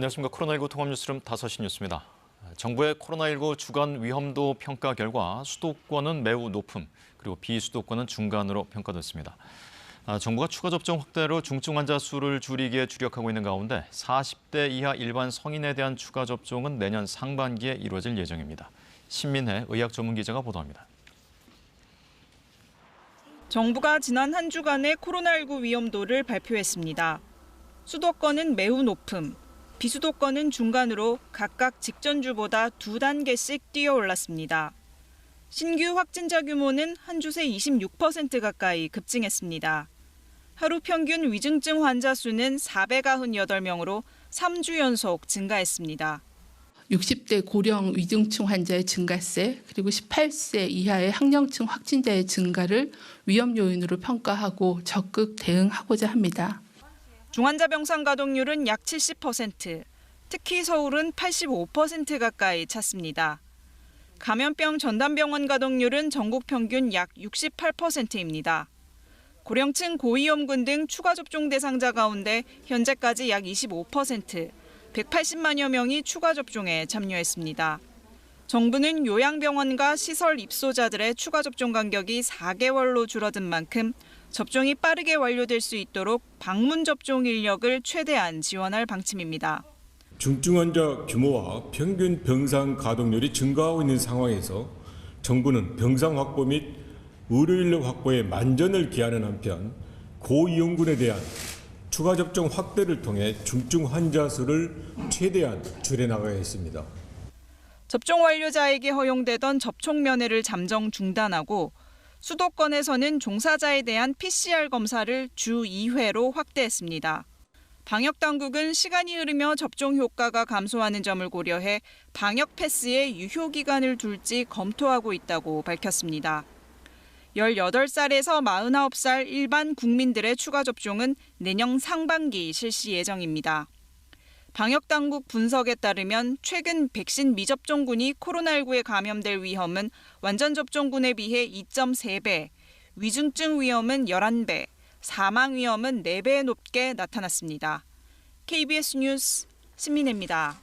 안녕하십니까. 코로나19 통합뉴스룸 5시 뉴스입니다. 정부의 코로나19 주간 위험도 평가 결과 수도권은 매우 높음, 그리고 비수도권은 중간으로 평가됐습니다. 정부가 추가 접종 확대로 중증 환자 수를 줄이기에 주력하고 있는 가운데 40대 이하 일반 성인에 대한 추가 접종은 내년 상반기에 이루어질 예정입니다. 신민혜 의학 전문 기자가 보도합니다. 정부가 지난 한 주간의 코로나19 위험도를 발표했습니다. 수도권은 매우 높음, 비수도권은 중간으로 각각 직전주보다 2단계씩 뛰어 올랐습니다. 신규 확진자 규모는 한 주 새 26% 가까이 급증했습니다. 하루 평균 위중증 환자 수는 498명으로 3주 연속 증가했습니다. 60대 고령 위중증 환자의 증가세, 그리고 18세 이하의 학령층 확진자의 증가를 위험 요인으로 평가하고 적극 대응하고자 합니다. 중환자 병상 가동률은 약 70%, 특히 서울은 85% 가까이 찼습니다. 감염병 전담병원 가동률은 전국 평균 약 68%입니다. 고령층 고위험군 등 추가 접종 대상자 가운데 현재까지 약 25%, 180만여 명이 추가 접종에 참여했습니다. 정부는 요양병원과 시설 입소자들의 추가 접종 간격이 4개월로 줄어든 만큼 접종이 빠르게 완료될 수 있도록 방문 접종 인력을 최대한 지원할 방침입니다. 중증 환자 규모와 평균 병상 가동률이 증가하고 있는 상황에서 정부는 병상 확보 및 의료 인력 확보에 만전을 기하는 한편 고위험군에 대한 추가 접종 확대를 통해 중증 환자 수를 최대한 줄여나가겠습니다. 접종 완료자에게 허용되던 접촉 면회를 잠정 중단하고 수도권에서는 종사자에 대한 PCR 검사를 주 2회로 확대했습니다. 방역당국은 시간이 흐르며 접종 효과가 감소하는 점을 고려해 방역 패스에 유효 기간을 둘지 검토하고 있다고 밝혔습니다. 18살에서 49살 일반 국민들의 추가 접종은 내년 상반기 실시 예정입니다. 방역당국 분석에 따르면 최근 백신 미접종군이 코로나19에 감염될 위험은 완전 접종군에 비해 2.3배, 위중증 위험은 11배, 사망 위험은 4배 높게 나타났습니다. KBS 뉴스 신민혜입니다.